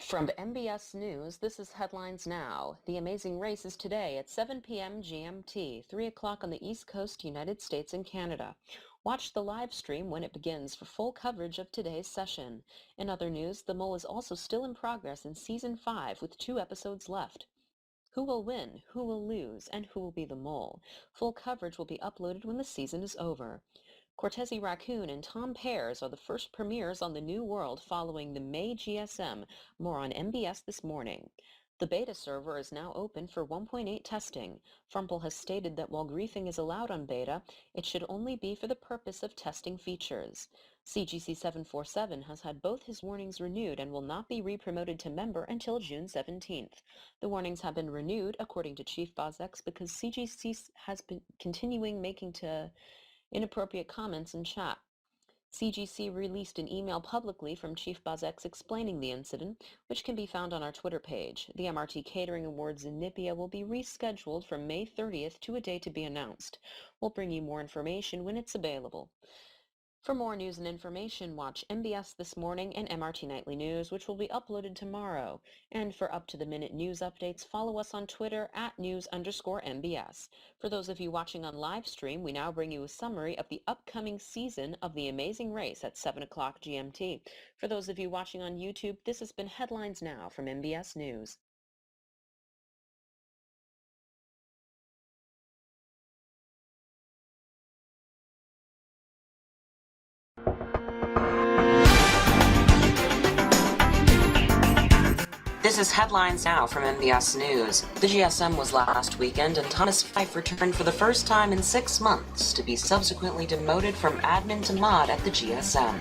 From MBS News, this is Headlines Now. The Amazing Race is today at 7 p.m. GMT, 3 o'clock on the East Coast, United States and Canada. Watch the live stream when it begins for full coverage of today's session. In other news, The Mole is also still in progress in Season 5 with 2 episodes left. Who will win, who will lose, and who will be the mole? Full coverage will be uploaded when the season is over. Cortese Raccoon and Tom Pears are the first premieres on the New World following the May GSM. More on MBS this morning. The beta server is now open for 1.8 testing. Frumple has stated that while griefing is allowed on beta, it should only be for the purpose of testing features. CGC 747 has had both his warnings renewed and will not be re-promoted to member until June 17th. The warnings have been renewed, according to Chief BozX, because CGC has been continuing making inappropriate comments in chat. CGC released an email publicly from Chief BozX explaining the incident, which can be found on our Twitter page. The MRT Catering Awards in Nipia will be rescheduled from May 30th to a day to be announced. We'll bring you more information when it's available. For more news and information, watch MBS This Morning and MRT Nightly News, which will be uploaded tomorrow. And for up-to-the-minute news updates, follow us on Twitter at @news_MBS. For those of you watching on live stream, we now bring you a summary of the upcoming season of The Amazing Race at 7 o'clock GMT. For those of you watching on YouTube, this has been Headlines Now from MBS News. This is Headlines Now from MBS News. The GSM was last weekend, and Thomas Fife returned for the first time in 6 months to be subsequently demoted from admin to mod at the GSM.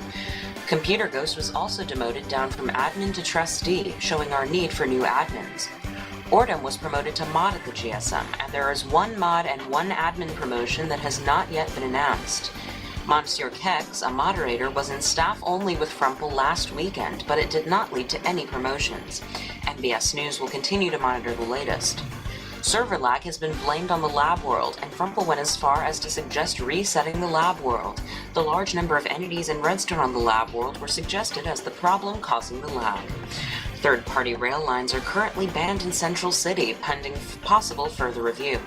Computer Ghost was also demoted down from admin to trustee, showing our need for new admins. Ordem was promoted to mod at the GSM, and there is 1 mod and 1 admin promotion that has not yet been announced. Monsieur Kex, a moderator, was in staff only with Frumple last weekend, but it did not lead to any promotions. MBS News will continue to monitor the latest. Server lag has been blamed on the lab world, and Frumple went as far as to suggest resetting the lab world. The large number of entities in Redstone on the lab world were suggested as the problem causing the lag. Third-party rail lines are currently banned in Central City, pending possible further review.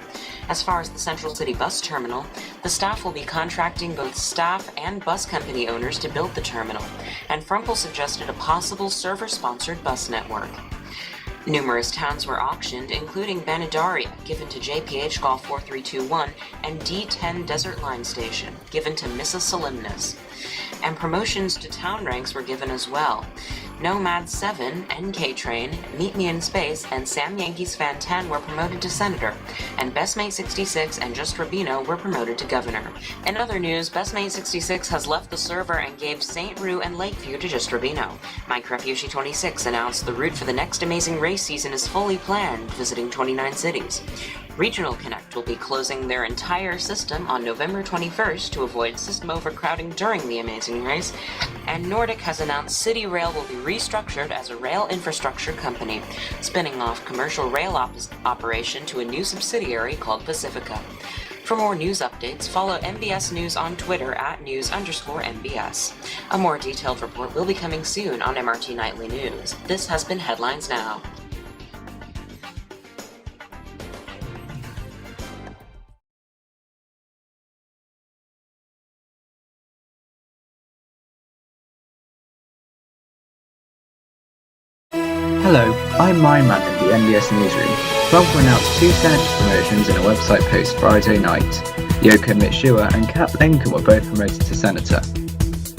As far as the Central City bus terminal, the staff will be contracting both staff and bus company owners to build the terminal, and Frumple suggested a possible server-sponsored bus network. Numerous towns were auctioned, including Banidaria, given to JPH Golf 4321, and D10 Desert Line Station, given to Missa Solemnis. And promotions to town ranks were given as well. Nomad 7, NK Train, Meet Me in Space, and Sam Yankees Fan 10 were promoted to Senator, and Bestmate 66 and Just Rubino were promoted to Governor. In other news, Bestmate 66 has left the server and gave St. Rue and Lakeview to Just Rubino. Mike Refushi 26 announced the route for the next Amazing Race season is fully planned, visiting 29 cities. Regional Connect will be closing their entire system on November 21st to avoid system overcrowding during the Amazing Race, and Nordic has announced City Rail will be restructured as a rail infrastructure company, spinning off commercial rail operation to a new subsidiary called Pacifica. For more news updates, follow MBS News on Twitter at @news_MBS. A more detailed report will be coming soon on MRT Nightly News. This has been Headlines Now. Hello, I'm Myman in the MBS newsroom. Frumple announced 2 senator promotions in a website post Friday night. Yoko Mitsuha and Kat Lincoln were both promoted to senator.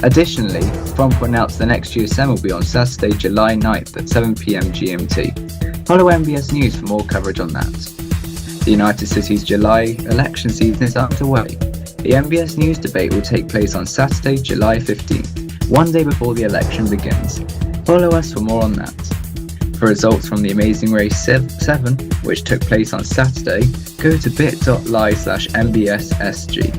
Additionally, Frumple announced the next GSM will be on Saturday, July 9th at 7 p.m. GMT. Follow MBS News for more coverage on that. The United Cities July election season is underway. The MBS News debate will take place on Saturday, July 15th, 1 day before the election begins. Follow us for more on that. For results from the Amazing Race 7, which took place on Saturday, go to bit.ly/MBSSG.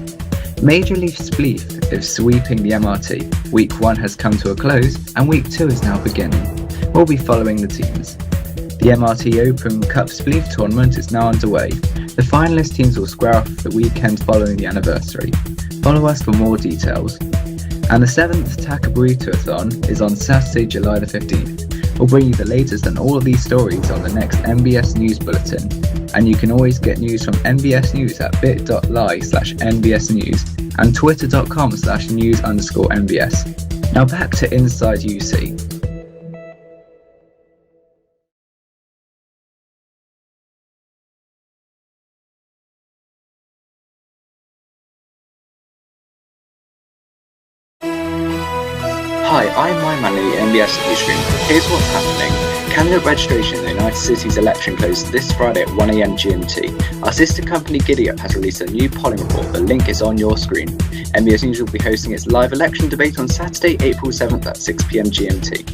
Major League Spleef is sweeping the MRT. Week 1 has come to a close, and Week 2 is now beginning. We'll be following the teams. The MRT Open Cup Spleef tournament is now underway. The finalist teams will square off the weekend following the anniversary. Follow us for more details. And the 7th TacoBurritoAthon is on Saturday, July the 15th. We'll bring you the latest on all of these stories on the next MBS News Bulletin, and you can always get news from MBS News at bit.ly/MBS News and twitter.com/news_MBS. Now back to Inside UC. Hi, I'm Myman in the MBS newsroom. Here's what's happening. Candidate registration in the United Cities election closes this Friday at 1 AM GMT. Our sister company GiddyUp has released a new polling report. The link is on your screen. MBS News will be hosting its live election debate on Saturday, April 7th at 6 PM GMT.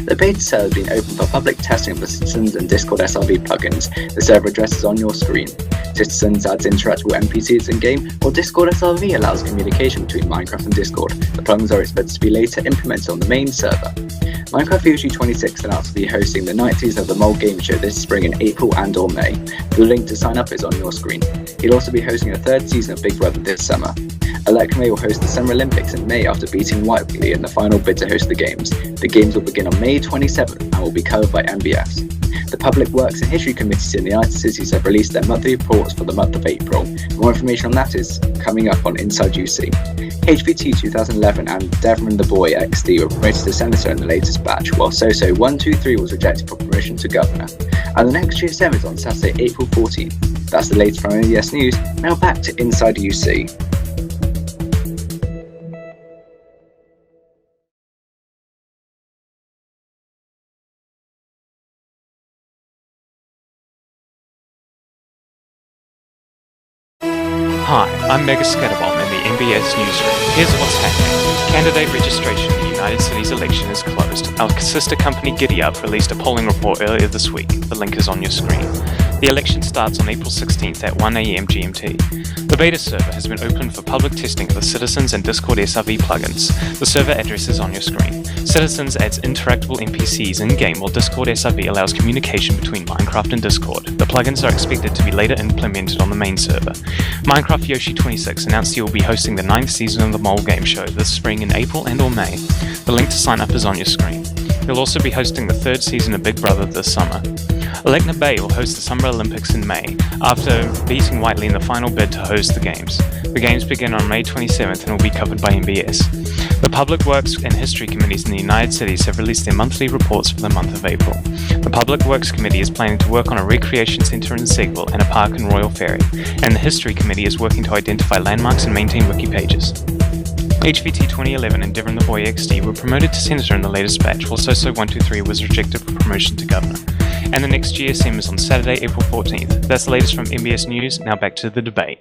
The beta server has been open for public testing of the Citizens and Discord SRV plugins. The server address is on your screen. Citizens adds interactable NPCs in-game, while Discord SRV allows communication between Minecraft and Discord. The plugins are expected to be later implemented on the main server. Minecraft UC 26 announced to be hosting the 9th season of the Mole Game Show this spring in April and or May. The link to sign up is on your screen. He'll also be hosting a 3rd season of Big Brother this summer. Electron will host the Summer Olympics in May after beating Whiteley in the final bid to host the Games. The Games will begin on May 27th and will be covered by MBS. The Public Works and History Committees in the United Cities have released their monthly reports for the month of April. More information on that is coming up on Inside UC. HVT 2011 and Devon the Boy XD were promoted to Senator in the latest batch, while SoSo 123 was rejected for promotion to Governor. And the next GSM is on Saturday, April 14th. That's the latest from MBS News. Now back to Inside UC. Hi, I'm Mega Scatterbomb in the MBS newsroom. Here's what's happening. Candidate registration in the United Cities election is closed. Our sister company GiddyUp released a polling report earlier this week. The link is on your screen. The election starts on April 16th at 1 AM GMT. The beta server has been open for public testing of the Citizens and Discord SRV plugins. The server address is on your screen. Citizens adds interactable NPCs in-game, while Discord SRV allows communication between Minecraft and Discord. The plugins are expected to be later implemented on the main server. Minecraft Yoshi 26 announced he will be hosting the 9th season of the Mole Game Show this spring in April and or May. The link to sign up is on your screen. He'll also be hosting the 3rd season of Big Brother this summer. Elecna Bay will host the Summer Olympics in May, after beating Whiteley in the final bid to host the Games. The Games begin on May 27th and will be covered by MBS. The Public Works and History Committees in the United Cities have released their monthly reports for the month of April. The Public Works Committee is planning to work on a recreation centre in Segville and a park in Royal Ferry, and the History Committee is working to identify landmarks and maintain wiki pages. HVT 2011 and Devon the Boy XD were promoted to Senator in the latest batch, while SoSo 123 was rejected for promotion to Governor. And the next GSM is on Saturday, April 14th. That's the latest from MBS News. Now back to the debate.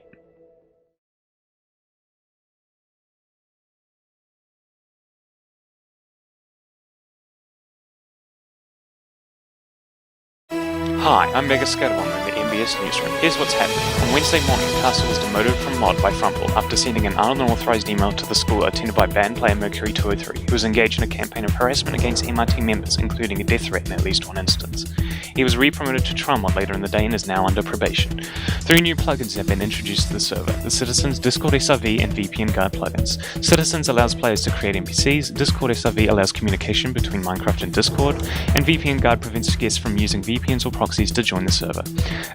Hi, I'm Mega Scatterbomb in the MBS newsroom. Here's what's happening. On Wednesday morning, Castle was demoted from mod by Frumple after sending an unauthorized email to the school attended by band player Mercury 203, who was engaged in a campaign of harassment against MRT members, including a death threat in at least one instance. He was re-promoted to trial mod later in the day and is now under probation. 3 new plugins have been introduced to the server: the Citizens, Discord SRV, and VPN Guard plugins. Citizens allows players to create NPCs, Discord SRV allows communication between Minecraft and Discord, and VPN Guard prevents guests from using VPNs or proxies to join the server.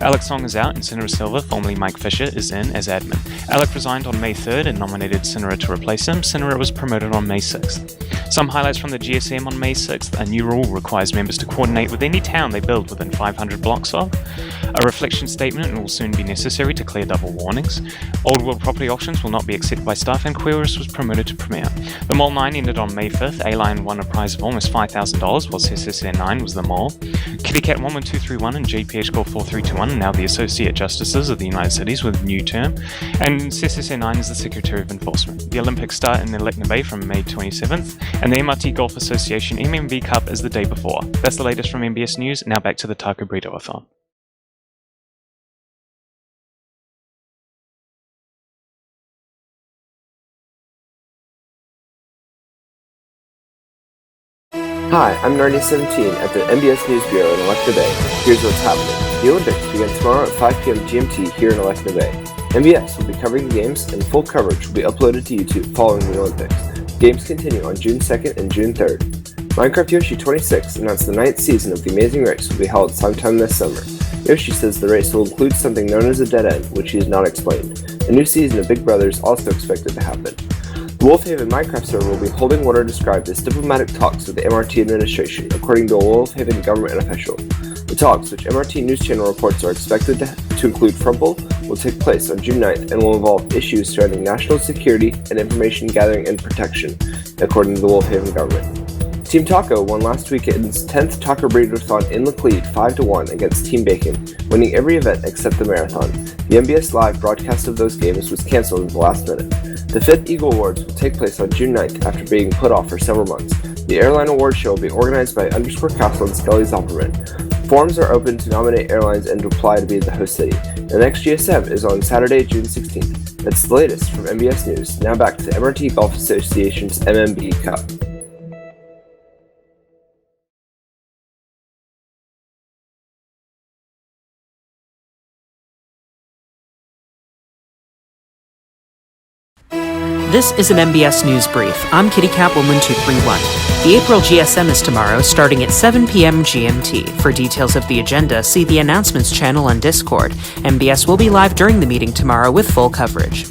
Alex Song is out and Cinera Silva, formerly Mike Fisher, is in as admin. Alec resigned on May 3rd and nominated Cinera to replace him. Cinera was promoted on May 6th. Some highlights from the GSM on May 6th. A new rule requires members to coordinate with any town they build within 500 blocks of. A reflection statement will soon be necessary to clear double warnings. Old world property auctions will not be accepted by staff, and Queerus was promoted to Premier. The Mole 9 ended on May 5th. A-Line won a prize of almost $5,000, while CSSN 9 was the Mole. Kittycat 11231 and JPH Call 4321 are now the Associate Justices of the United Cities with a new term, and CSSN 9 is the Secretary of Enforcement. The Olympics start in Elecna Bay from May 27th, and the MRT Golf Association MMB Cup is the day before. That's the latest from MBS News. Now back to the TacoBurritoAthon. Hi, I'm Narnia17 at the MBS News Bureau in Elecna Bay. Here's what's happening. The Olympics begin tomorrow at 5 p.m. GMT here in Elecna Bay. MBS will be covering the games, and full coverage will be uploaded to YouTube following the Olympics. Games continue on June 2nd and June 3rd. Minecraft Yoshi 26 announced the 9th season of the Amazing Race will be held sometime this summer. Yoshi says the race will include something known as a dead end, which he has not explained. A new season of Big Brother is also expected to happen. The Wolfhaven Minecraft server will be holding what are described as diplomatic talks with the MRT administration, according to a Wolfhaven government official. The talks, which MRT News Channel reports are expected to include Frumple, will take place on June 9th and will involve issues surrounding national security and information gathering and protection, according to the Wolfhaven government. Team Taco won last weekend's 10th TacoBurritoAthon in Laclede 5-1 against Team Bacon, winning every event except the marathon. The MBS live broadcast of those games was cancelled at the last minute. The 5th Eagle Awards will take place on June 9th after being put off for several months. The Airline Award Show will be organized by _Castle and Skelly Zopperman. Forms are open to nominate airlines and to apply to be the host city. The next GSM is on Saturday, June 16th. That's the latest from MBS News. Now back to the MRT Golf Association's MMB Cup. This is an MBS News Brief. I'm Kitty Catwoman 231. The April GSM is tomorrow, starting at 7 p.m. GMT. For details of the agenda, see the announcements channel on Discord. MBS will be live during the meeting tomorrow with full coverage.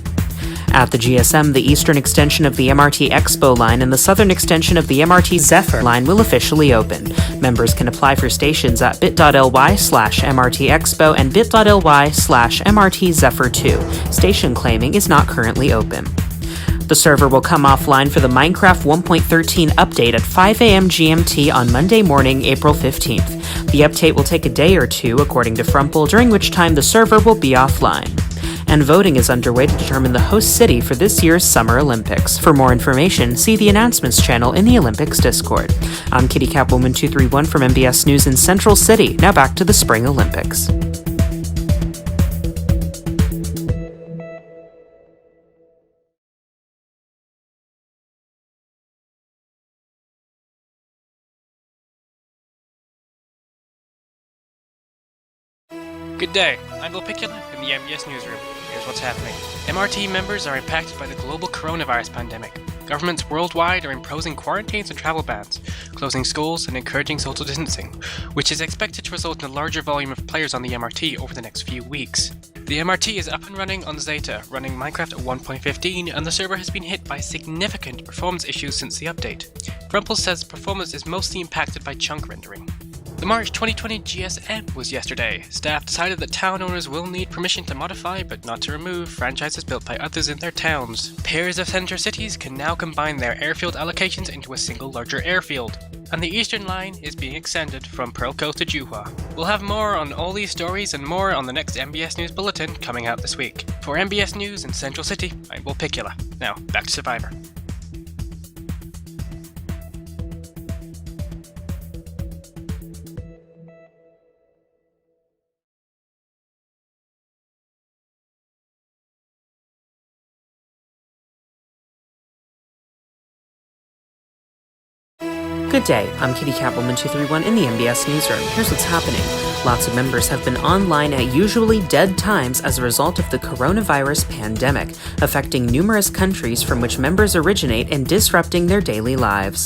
At the GSM, the eastern extension of the MRT Expo line and the southern extension of the MRT Zephyr line will officially open. Members can apply for stations at bit.ly/MRT Expo and bit.ly/MRT Zephyr 2. Station claiming is not currently open. The server will come offline for the Minecraft 1.13 update at 5 a.m. GMT on Monday morning, April 15th. The update will take a day or two, according to Frumple, during which time the server will be offline. And voting is underway to determine the host city for this year's Summer Olympics. For more information, see the announcements channel in the Olympics Discord. I'm Kitty Catwoman 231 from MBS News in Central City. Now back to the Spring Olympics. Good day, I'm Vulpi in the MBS newsroom. Here's what's happening. MRT members are impacted by the global coronavirus pandemic. Governments worldwide are imposing quarantines and travel bans, closing schools and encouraging social distancing, which is expected to result in a larger volume of players on the MRT over the next few weeks. The MRT is up and running on Zeta, running Minecraft at 1.15, and the server has been hit by significant performance issues since the update. Frumple says performance is mostly impacted by chunk rendering. The March 2020 GSM was yesterday. Staff decided that town owners will need permission to modify, but not to remove, franchises built by others in their towns. Pairs of center cities can now combine their airfield allocations into a single larger airfield. And the Eastern Line is being extended from Pearl Coast to Juhua. We'll have more on all these stories and more on the next MBS News Bulletin coming out this week. For MBS News in Central City, I'm Vulpi. Now, back to Survivor. Good day, I'm Kitty Catwoman 231 in the MBS newsroom. Here's what's happening. Lots of members have been online at usually dead times as a result of the coronavirus pandemic, affecting numerous countries from which members originate and disrupting their daily lives.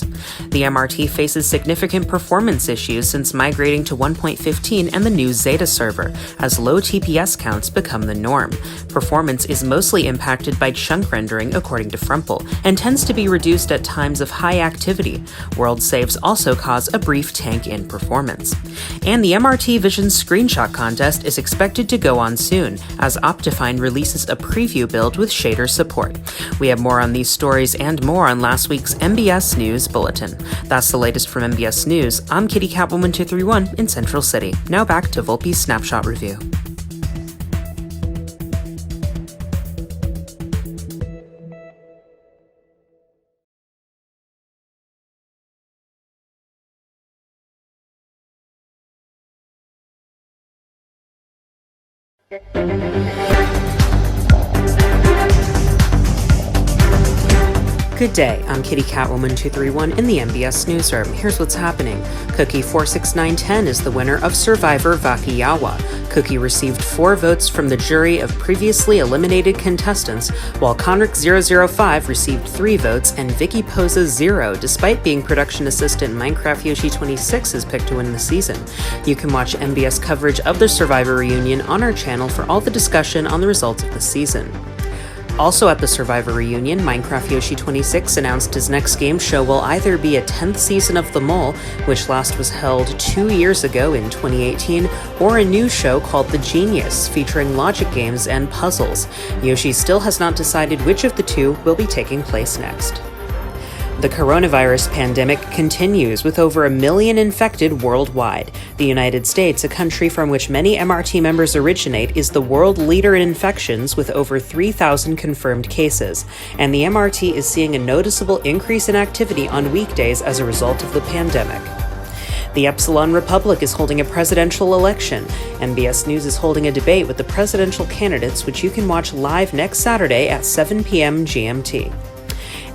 The MRT faces significant performance issues since migrating to 1.15 and the new Zeta server, as low TPS counts become the norm. Performance is mostly impacted by chunk rendering, according to Frumple, and tends to be reduced at times of high activity. World saves also cause a brief tank in performance. And the MRT Vision Screenshot Contest is expected to go on soon, as Optifine releases a preview build with shader support. We have more on these stories and more on last week's MBS News Bulletin. That's the latest from MBS News. I'm Kitty Catwoman 231 in Central City. Now back to Vulpi's Snapshot Review. Good day, I'm Kitty Catwoman231 in the MBS newsroom. Here's what's happening. Cookie 46910 is the winner of Survivor Vakayawa. Cookie received 4 votes from the jury of previously eliminated contestants, while Conric005 received 3 votes and Vicky Posa 0, despite being production assistant Minecraft Yoshi 26 is picked to win the season. You can watch MBS coverage of the Survivor reunion on our channel for all the discussion on the results of the season. Also at the Survivor reunion, Minecraft Yoshi 26 announced his next game show will either be a 10th season of The Mole, which last was held 2 years ago in 2018, or a new show called The Genius, featuring logic games and puzzles. Yoshi still has not decided which of the two will be taking place next. The coronavirus pandemic continues with over 1 million infected worldwide. The United States, a country from which many MRT members originate, is the world leader in infections with over 3,000 confirmed cases, and the MRT is seeing a noticeable increase in activity on weekdays as a result of the pandemic. The Epsilon Republic is holding a presidential election. MBS News is holding a debate with the presidential candidates, which you can watch live next Saturday at 7 p.m. GMT.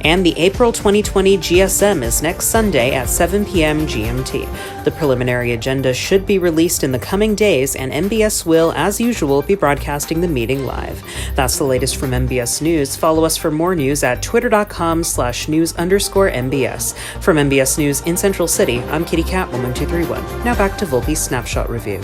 And the April 2020 GSM is next Sunday at 7 p.m. GMT. The preliminary agenda should be released in the coming days, and MBS will, as usual, be broadcasting the meeting live. That's the latest from MBS News. Follow us for more news at twitter.com/news_MBS. From MBS News in Central City, I'm Kitty Catwoman231. Now back to Vulpi's Snapshot Review.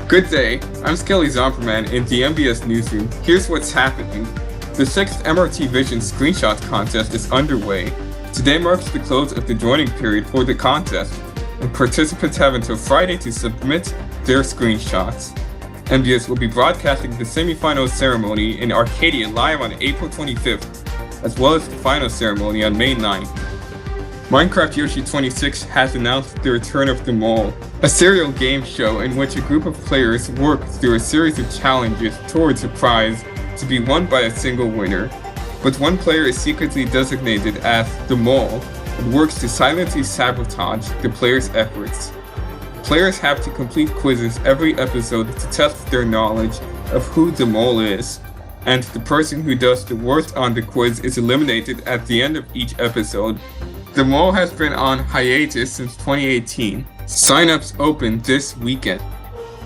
Good day, I'm Skelly Zomperman in the MBS newsroom. Here's what's happening. The 6th MRT Vision Screenshot Contest is underway. Today marks the close of the joining period for the contest, and participants have until Friday to submit their screenshots. MBS will be broadcasting the semifinal ceremony in Arcadia live on April 25th, as well as the final ceremony on May 9th. Minecraft Yoshi 26 has announced the return of The Mole, a serial game show in which a group of players work through a series of challenges towards a prize to be won by a single winner. But one player is secretly designated as The Mole and works to silently sabotage the player's efforts. Players have to complete quizzes every episode to test their knowledge of who The Mole is, and the person who does the worst on the quiz is eliminated at the end of each episode. The Mole has been on hiatus since 2018. Sign-ups open this weekend.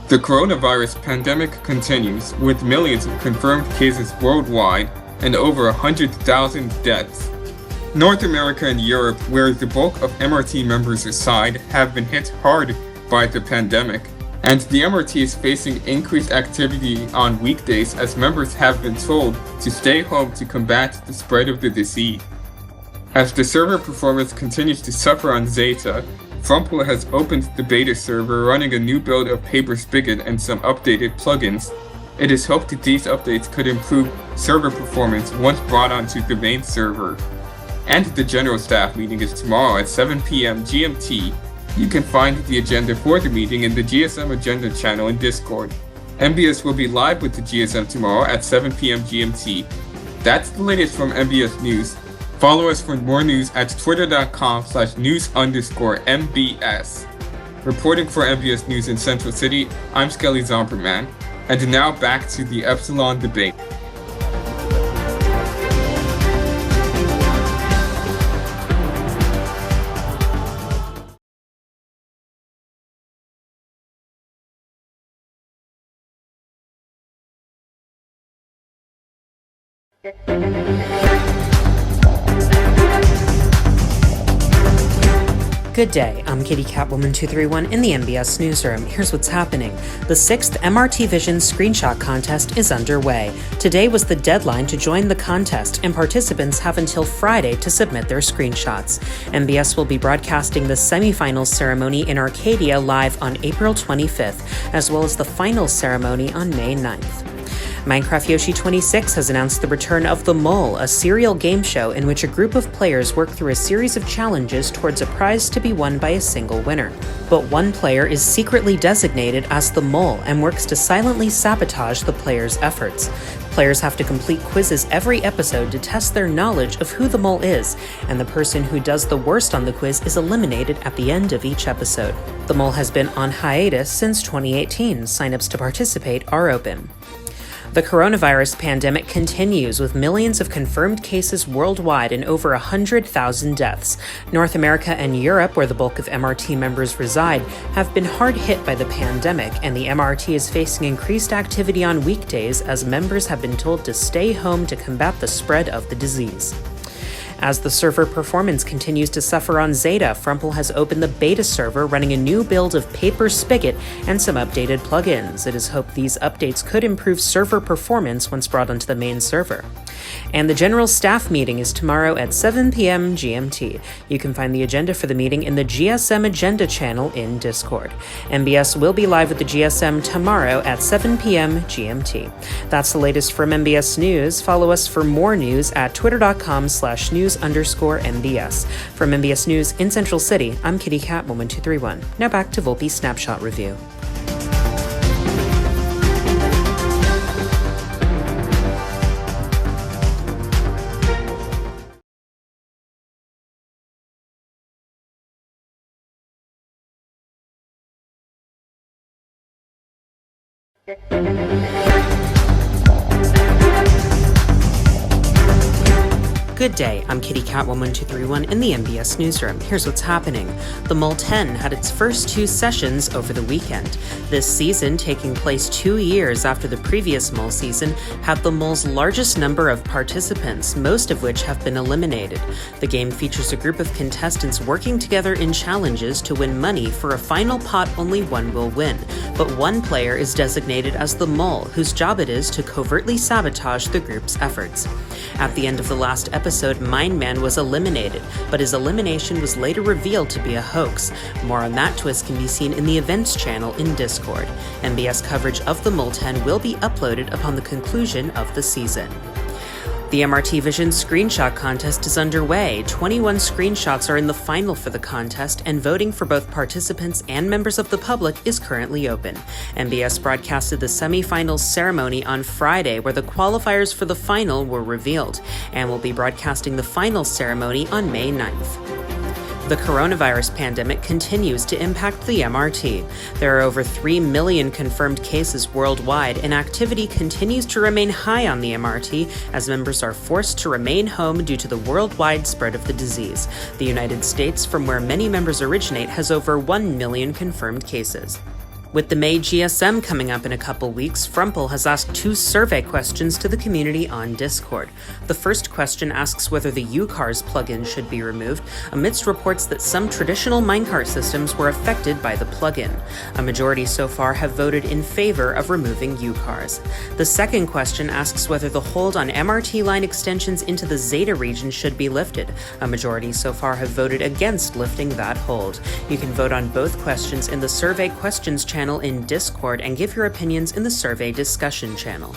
The coronavirus pandemic continues, with millions of confirmed cases worldwide and over 100,000 deaths. North America and Europe, where the bulk of MRT members reside, have been hit hard by the pandemic, and the MRT is facing increased activity on weekdays as members have been told to stay home to combat the spread of the disease. As the server performance continues to suffer on Zeta, Frumple has opened the beta server running a new build of Paper Spigot and some updated plugins. It is hoped that these updates could improve server performance once brought onto the main server. And the general staff meeting is tomorrow at 7 p.m. GMT. You can find the agenda for the meeting in the GSM Agenda channel in Discord. MBS will be live with the GSM tomorrow at 7 p.m. GMT. That's the latest from MBS News. Follow us for more news at twitter.com/news_MBS. Reporting for MBS News in Central City, I'm Skelly Zomperman. And now back to the Epsilon debate. Good day, I'm Kitty Catwoman231 in the MBS newsroom. Here's what's happening. The 6th MRT Vision Screenshot Contest is underway. Today was the deadline to join the contest, and participants have until Friday to submit their screenshots. MBS will be broadcasting the semifinals ceremony in Arcadia live on April 25th, as well as the finals ceremony on May 9th. Minecraft Yoshi 26 has announced the return of The Mole, a serial game show in which a group of players work through a series of challenges towards a prize to be won by a single winner. But one player is secretly designated as The Mole and works to silently sabotage the player's efforts. Players have to complete quizzes every episode to test their knowledge of who the mole is, and the person who does the worst on the quiz is eliminated at the end of each episode. The Mole has been on hiatus since 2018. Sign-ups to participate are open. The coronavirus pandemic continues with millions of confirmed cases worldwide and over 100,000 deaths. North America and Europe, where the bulk of MRT members reside, have been hard hit by the pandemic, and the MRT is facing increased activity on weekdays as members have been told to stay home to combat the spread of the disease. As the server performance continues to suffer on Zeta, Frumple has opened the beta server running a new build of Paper Spigot and some updated plugins. It is hoped these updates could improve server performance once brought onto the main server. And the general staff meeting is tomorrow at 7 p.m. GMT. You can find the agenda for the meeting in the GSM Agenda channel in Discord. MBS will be live with the GSM tomorrow at 7 p.m. GMT. That's the latest from MBS News. Follow us for more news at twitter.com/news_MBS. From MBS News in Central City, I'm Kitty Cat 11231. Now back to Vulpi Snapshot Review. Good day, I'm Kitty Cat 11231 in the MBS newsroom. Here's what's happening. The Mole 10 had its first 2 sessions over the weekend. This season, taking place 2 years after the previous Mole season, had the Mole's largest number of participants, most of which have been eliminated. The game features a group of contestants working together in challenges to win money. For a final pot, only one will win. But one player is designated as the Mole, whose job it is to covertly sabotage the group's efforts. At the end of the last episode, Mind Man was eliminated, but his elimination was later revealed to be a hoax. More on that twist can be seen in the Events channel in Discord. MBS coverage of the Mole 10 will be uploaded upon the conclusion of the season. The MRT Vision Screenshot Contest is underway. 21 screenshots are in the final for the contest, and voting for both participants and members of the public is currently open. MBS broadcasted the semifinals ceremony on Friday, where the qualifiers for the final were revealed, and will be broadcasting the final ceremony on May 9th. The coronavirus pandemic continues to impact the MRT. There are over 3 million confirmed cases worldwide, and activity continues to remain high on the MRT as members are forced to remain home due to the worldwide spread of the disease. The United States, from where many members originate, has over 1 million confirmed cases. With the May GSM coming up in a couple weeks, Frumple has asked 2 survey questions to the community on Discord. The first question asks whether the UCars plugin should be removed, amidst reports that some traditional minecart systems were affected by the plugin. A majority so far have voted in favor of removing UCars. The second question asks whether the hold on MRT line extensions into the Zeta region should be lifted. A majority so far have voted against lifting that hold. You can vote on both questions in the survey questions channel in Discord and give your opinions in the survey discussion channel.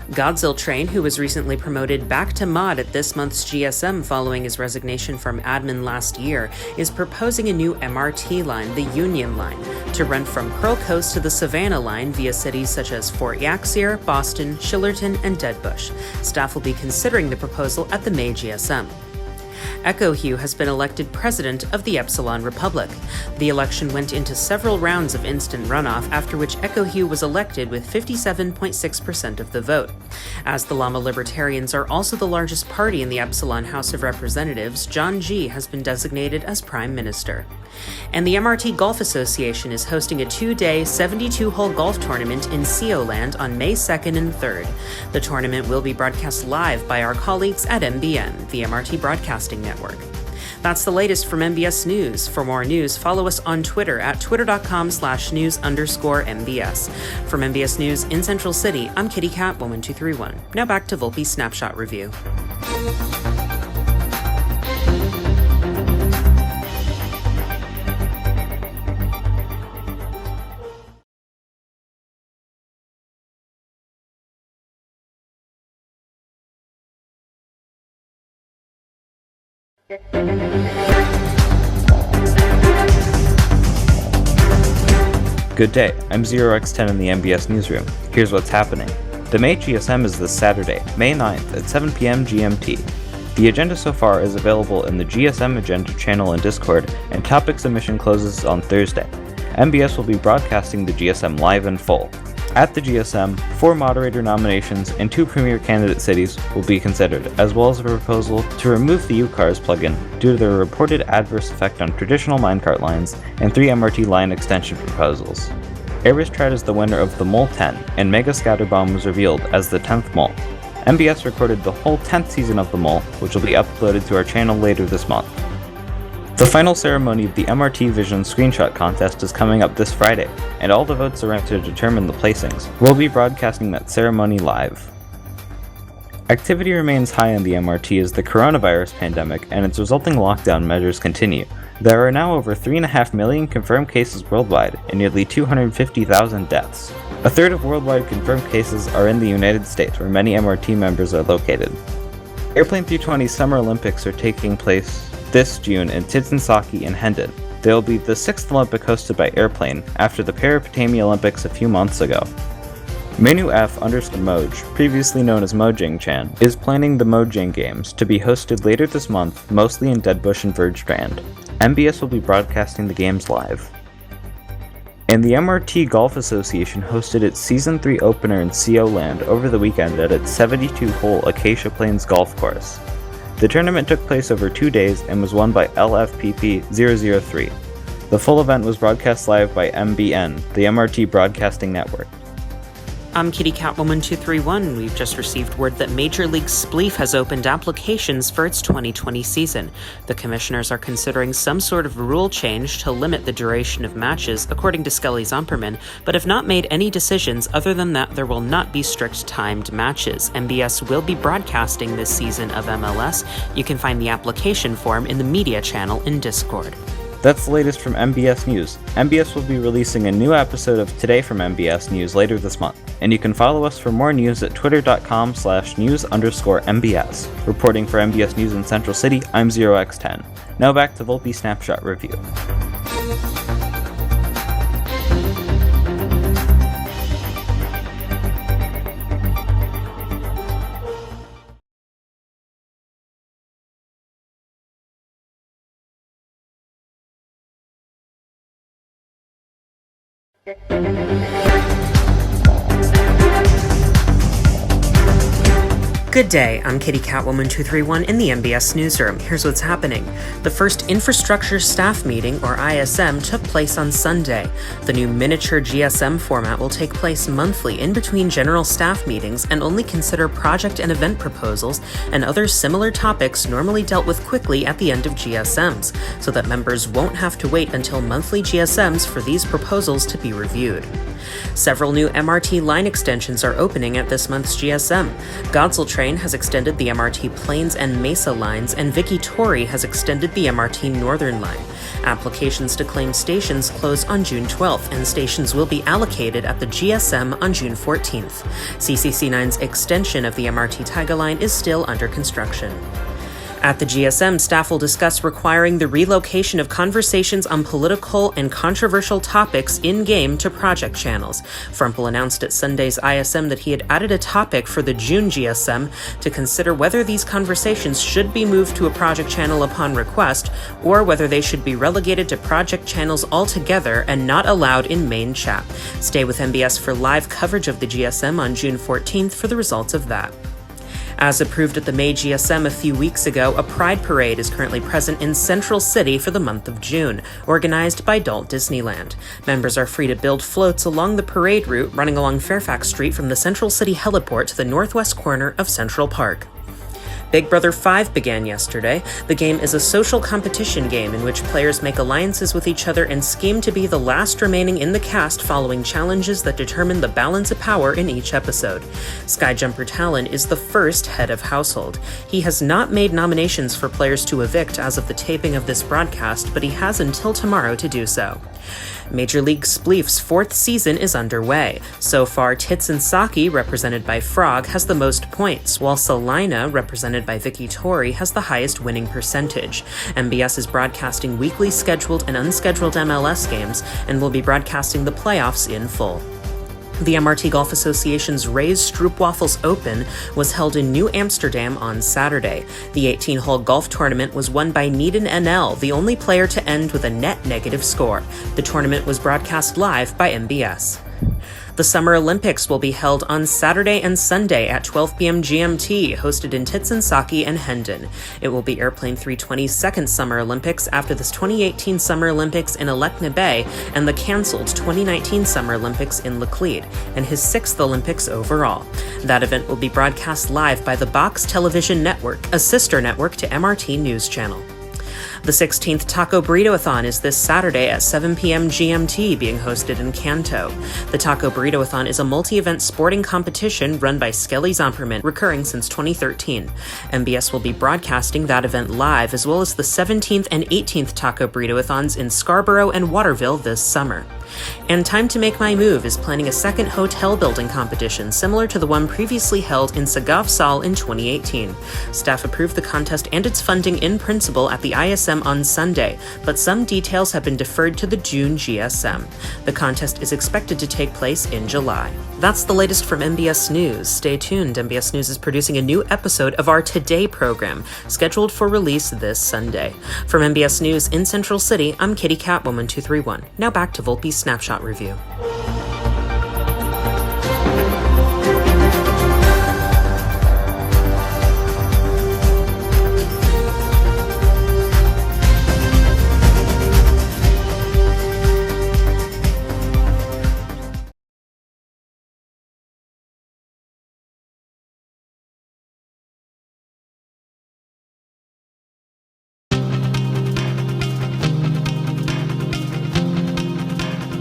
Godzilla Train, who was recently promoted back to mod at this month's GSM following his resignation from admin last year, is proposing a new MRT line, the Union Line, to run from Pearl Coast to the Savannah Line via cities such as Fort Yaxir, Boston, Shillerton, and Deadbush. Staff will be considering the proposal at the May GSM. Echo Hugh has been elected president of the Epsilon Republic. The election went into several rounds of instant runoff, after which Echo Hugh was elected with 57.6% of the vote. As the Llama Libertarians are also the largest party in the Epsilon House of Representatives, John G. has been designated as Prime Minister. And the MRT Golf Association is hosting a 2-day, 72-hole golf tournament in CO Land on May 2nd and 3rd. The tournament will be broadcast live by our colleagues at MBN, the MRT Broadcasting Network. That's the latest from MBS News. For more news, follow us on Twitter at twitter.com/news_MBS. From MBS News in Central City, I'm Kitty Cat 11231. Now back to Vulpi Snapshot Review. Good day, I'm ZeroX10 in the MBS newsroom. Here's what's happening. The May GSM is this Saturday, May 9th at 7 p.m. GMT. The agenda so far is available in the GSM Agenda channel in Discord, and topic submission closes on Thursday. MBS will be broadcasting the GSM live in full. At the GSM, 4 moderator nominations and 2 premier candidate cities will be considered, as well as a proposal to remove the UCars plugin due to their reported adverse effect on traditional minecart lines, and 3 MRT line extension proposals. Airwistrad is the winner of the Mole 10, and Mega Scatterbomb was revealed as the 10th Mole. MBS recorded the whole 10th season of the Mole, which will be uploaded to our channel later this month. The final ceremony of the MRT Vision Screenshot Contest is coming up this Friday, and all the votes are in to determine the placings. We'll be broadcasting that ceremony live. Activity remains high in the MRT as the coronavirus pandemic and its resulting lockdown measures continue. There are now over 3.5 million confirmed cases worldwide and nearly 250,000 deaths. A third of worldwide confirmed cases are in the United States, where many MRT members are located. Airplane 320 Summer Olympics are taking place this June in Titsansaki and Hendon. They will be the 6th Olympic hosted by Airplane after the Parapotamia Olympics a few months ago. Menu F_Moj, previously known as Mojang-chan, is planning the Mojang Games to be hosted later this month, mostly in Deadbush and Vergestrand. MBS will be broadcasting the games live. And the MRT Golf Association hosted its Season 3 opener in CO Land over the weekend at its 72-hole Acacia Plains golf course. The tournament took place over 2 days and was won by LFPP003. The full event was broadcast live by MBN, the MRT Broadcasting Network. I'm Kitty Catwoman 231. We've just received word that Major League Spleef has opened applications for its 2020 season. The commissioners are considering some sort of rule change to limit the duration of matches, according to Skelly Zomperman, but have not made any decisions other than that there will not be strict timed matches. MBS will be broadcasting this season of MLS. You can find the application form in the media channel in Discord. That's the latest from MBS News. MBS will be releasing a new episode of Today from MBS News later this month, and you can follow us for more news at twitter.com/news_MBS. Reporting for MBS News in Central City, I'm ZeroX10. Now back to Vulpi Snapshot Review. Good day, I'm Kitty Catwoman 231 in the MBS newsroom. Here's what's happening. The first Infrastructure Staff Meeting, or ISM, took place on Sunday. The new miniature GSM format will take place monthly in between general staff meetings and only consider project and event proposals and other similar topics normally dealt with quickly at the end of GSMs, so that members won't have to wait until monthly GSMs for these proposals to be reviewed. Several new MRT line extensions are opening at this month's GSM. Godsell Train has extended the MRT Plains and Mesa lines, and Vicky Torrey has extended the MRT Northern line. Applications to claim stations close on June 12th, and stations will be allocated at the GSM on June 14th. CCC9's extension of the MRT Taiga line is still under construction. At the GSM, staff will discuss requiring the relocation of conversations on political and controversial topics in-game to project channels. Frumple announced at Sunday's ISM that he had added a topic for the June GSM to consider whether these conversations should be moved to a project channel upon request, or whether they should be relegated to project channels altogether and not allowed in main chat. Stay with MBS for live coverage of the GSM on June 14th for the results of that. As approved at the May GSM a few weeks ago, a Pride Parade is currently present in Central City for the month of June, organized by Adult Disneyland. Members are free to build floats along the parade route running along Fairfax Street from the Central City heliport to the northwest corner of Central Park. Big Brother 5 began yesterday. The game is a social competition game in which players make alliances with each other and scheme to be the last remaining in the cast following challenges that determine the balance of power in each episode. Skyjumper Talon is the first head of household. He has not made nominations for players to evict as of the taping of this broadcast, but he has until tomorrow to do so. Major League Spleef's fourth season is underway. So far, Tits and Saki, represented by Frog, has the most points, while Salina, represented by Vicky Tori, has the highest winning percentage. MBS is broadcasting weekly scheduled and unscheduled MLS games and will be broadcasting the playoffs in full. The MRT Golf Association's Rays Stroopwafels Open was held in New Amsterdam on Saturday. The 18-hole golf tournament was won by Needham NL, the only player to end with a net negative score. The tournament was broadcast live by MBS. The Summer Olympics will be held on Saturday and Sunday at 12 p.m. GMT, hosted in Titsansaki and Hendon. It will be Airplane 320's second Summer Olympics after the 2018 Summer Olympics in Alekna Bay and the cancelled 2019 Summer Olympics in Laclede, and his sixth Olympics overall. That event will be broadcast live by the Box Television Network, a sister network to MRT News Channel. The 16th TacoBurritoAthon is this Saturday at 7 p.m. GMT, being hosted in Kanto. The TacoBurritoAthon is a multi-event sporting competition run by Skelly Zomperman, recurring since 2013. MBS will be broadcasting that event live, as well as the 17th and 18th TacoBurritoAthons in Scarborough and Waterville this summer. And Time to Make My Move is planning a second hotel building competition similar to the one previously held in Sagavsal in 2018. Staff approved the contest and its funding in principle at the ISM on Sunday, but some details have been deferred to the June GSM. The contest is expected to take place in July. That's the latest from MBS News. Stay tuned. MBS News is producing a new episode of our Today program, scheduled for release this Sunday. From MBS News in Central City, I'm Kitty Catwoman 231. Now back to Vulpi's Snapshot review.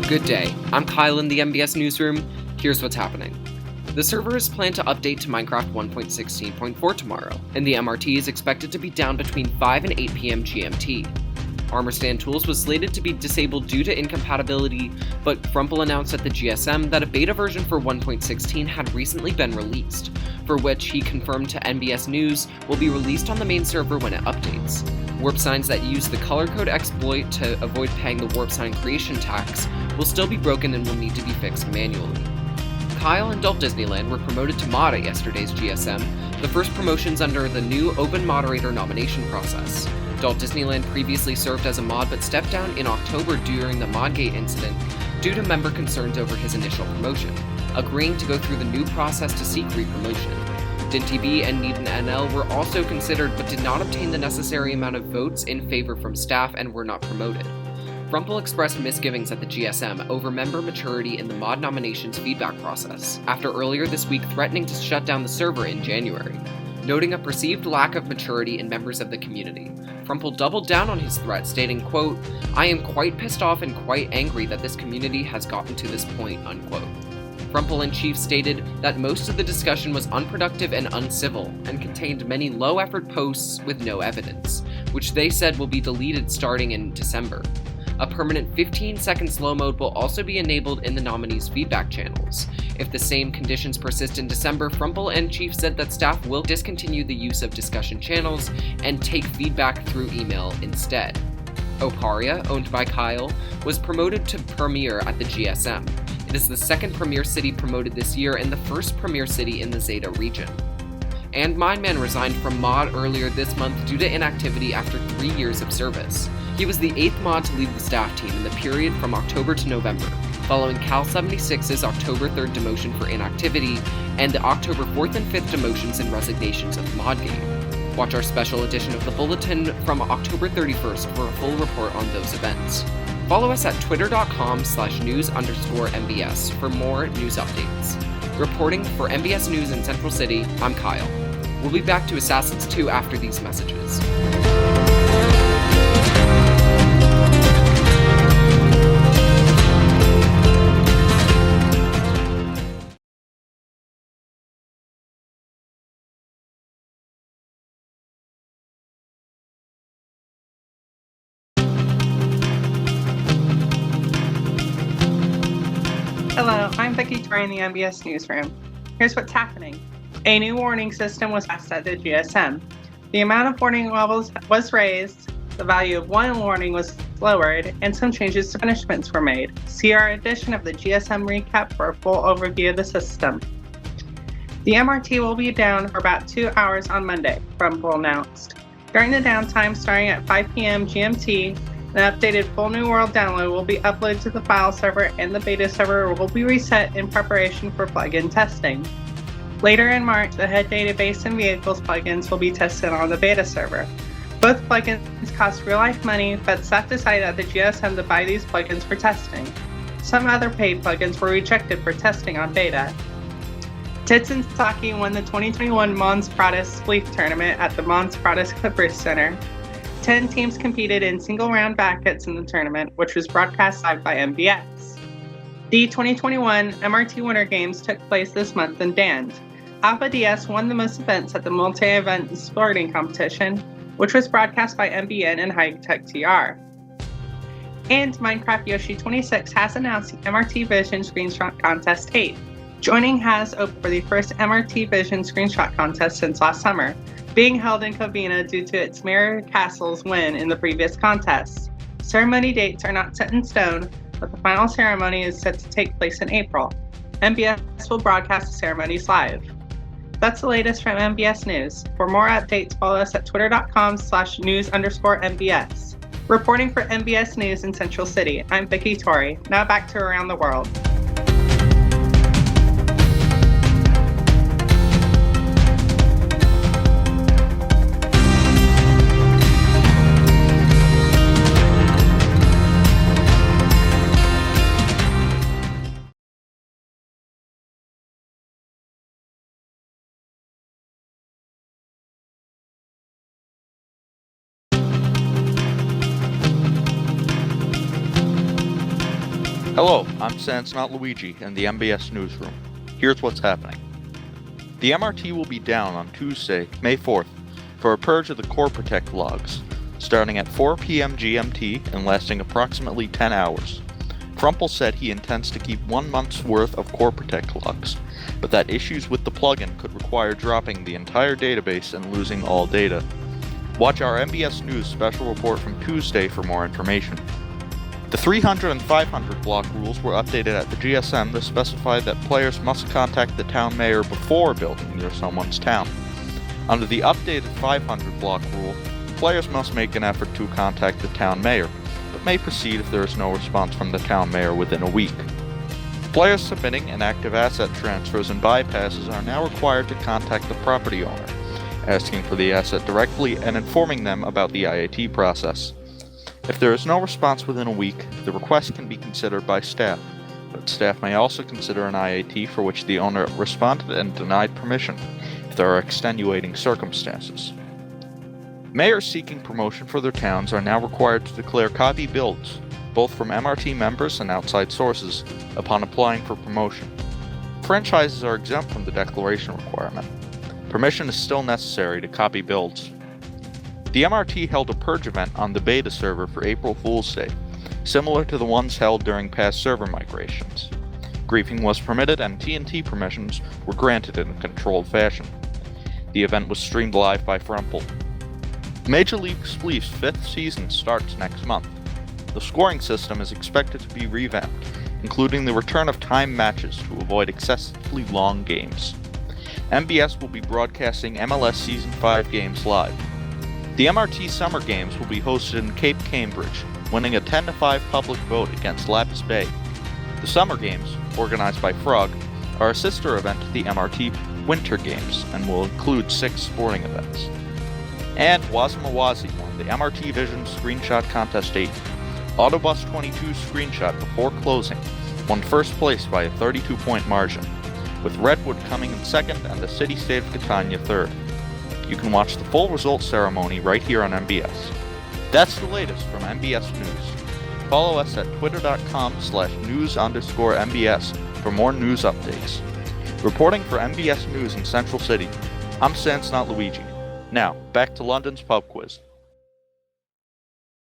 Good day, I'm Kyle in the MBS newsroom. Here's what's happening. The server is planned to update to Minecraft 1.16.4 tomorrow, and the MRT is expected to be down between 5 and 8 p.m. GMT. Armor Stand Tools was slated to be disabled due to incompatibility, but Frumple announced at the GSM that a beta version for 1.16 had recently been released, for which he confirmed to NBS News will be released on the main server when it updates. Warp signs that use the color code exploit to avoid paying the warp sign creation tax will still be broken and will need to be fixed manually. Kyle and Adult Disneyland were promoted to mod at yesterday's GSM, the first promotions under the new open moderator nomination process. Adult Disneyland previously served as a mod but stepped down in October during the Modgate incident due to member concerns over his initial promotion, agreeing to go through the new process to seek re-promotion. DinTV and Needham NL were also considered but did not obtain the necessary amount of votes in favor from staff and were not promoted. Frumple expressed misgivings at the GSM over member maturity in the mod nominations feedback process, after earlier this week threatening to shut down the server in January. Noting a perceived lack of maturity in members of the community, Frumple doubled down on his threat, stating, quote, "I am quite pissed off and quite angry that this community has gotten to this point," unquote. Frumple in chief stated that most of the discussion was unproductive and uncivil, and contained many low-effort posts with no evidence, which they said will be deleted starting in December. A permanent 15-second slow mode will also be enabled in the nominees' feedback channels. If the same conditions persist in December, Frumple and Chief said that staff will discontinue the use of discussion channels and take feedback through email instead. Oparia, owned by Kyle, was promoted to Premier at the GSM. It is the second Premier City promoted this year and the first Premier City in the Zeta region. And Mindman resigned from mod earlier this month due to inactivity after 3 years of service. He was the 8th mod to leave the staff team in the period from October to November, following Cal 76's October 3rd demotion for inactivity and the October 4th and 5th demotions and resignations of Modgate. Watch our special edition of the Bulletin from October 31st for a full report on those events. Follow us at twitter.com/news_MBS for more news updates. Reporting for MBS News in Central City, I'm Kyle. We'll be back to Assassins 2 after these messages. Hello, I'm Vakayawa in the MBS newsroom. Here's what's happening. A new warning system was passed at the GSM. The amount of warning levels was raised, the value of one warning was lowered, and some changes to punishments were made. See our edition of the GSM recap for a full overview of the system. The MRT will be down for about 2 hours on Monday, Rumble announced. During the downtime starting at 5 p.m. GMT, an updated full New World download will be uploaded to the file server and the beta server will be reset in preparation for plugin testing. Later in March, the head database and vehicles plugins will be tested on the beta server. Both plugins cost real-life money, but staff decided at the GSM to buy these plugins for testing. Some other paid plugins were rejected for testing on beta. Tits and Saki won the 2021 Mons Pradas Spleef Tournament at the Mons Pradas Clippers Center. 10 teams competed in single-round brackets in the tournament, which was broadcast live by MBS. The 2021 MRT Winter Games took place this month in Dand. Alpha DS won the most events at the multi-event sporting competition, which was broadcast by MBN and High Tech TR. And Minecraft Yoshi 26 has announced the MRT Vision Screenshot Contest 8. Joining has opened for the first MRT Vision Screenshot Contest since last summer, being held in Covina due to its Mirror Castle's win in the previous contest. Ceremony dates are not set in stone, but the final ceremony is set to take place in April. MBS will broadcast the ceremonies live. That's the latest from MBS News. For more updates, follow us at twitter.com/news_MBS. Reporting for MBS News in Central City, I'm Vakayawa. Now back to Around the World. Hello, I'm Sans Not Luigi in the MBS newsroom. Here's what's happening. The MRT will be down on Tuesday, May 4th, for a purge of the Core Protect logs, starting at 4 p.m. GMT and lasting approximately 10 hours. Crumple said he intends to keep 1 month's worth of Core Protect logs, but that issues with the plugin could require dropping the entire database and losing all data. Watch our MBS News special report from Tuesday for more information. The 300 and 500 block rules were updated at the GSM to specify that players must contact the town mayor before building near someone's town. Under the updated 500 block rule, players must make an effort to contact the town mayor, but may proceed if there is no response from the town mayor within a week. Players submitting inactive asset transfers and bypasses are now required to contact the property owner, asking for the asset directly and informing them about the IAT process. If there is no response within a week, the request can be considered by staff, but staff may also consider an IAT for which the owner responded and denied permission, if there are extenuating circumstances. Mayors seeking promotion for their towns are now required to declare copy builds, both from MRT members and outside sources, upon applying for promotion. Franchises are exempt from the declaration requirement. Permission is still necessary to copy builds. The MRT held a purge event on the beta server for April Fool's Day, similar to the ones held during past server migrations. Griefing was permitted and TNT permissions were granted in a controlled fashion. The event was streamed live by Frumple. Major League Spleef's 5th season starts next month. The scoring system is expected to be revamped, including the return of time matches to avoid excessively long games. MBS will be broadcasting MLS Season 5 games live. The MRT Summer Games will be hosted in Cape Cambridge, winning a 10-5 public vote against Lapis Bay. The Summer Games, organized by Frog, are a sister event to the MRT Winter Games and will include 6 sporting events. And Wazamawazi won the MRT Vision Screenshot Contest 8. Autobus 22 Screenshot before closing won first place by a 32-point margin, with Redwood coming in second and the city-state of Catania third. You can watch the full results ceremony right here on MBS. That's the latest from MBS News. Follow us at twitter.com/news_MBS for more news updates. Reporting for MBS News in Central City, I'm Sans Not Luigi. Now, back to London's pub quiz.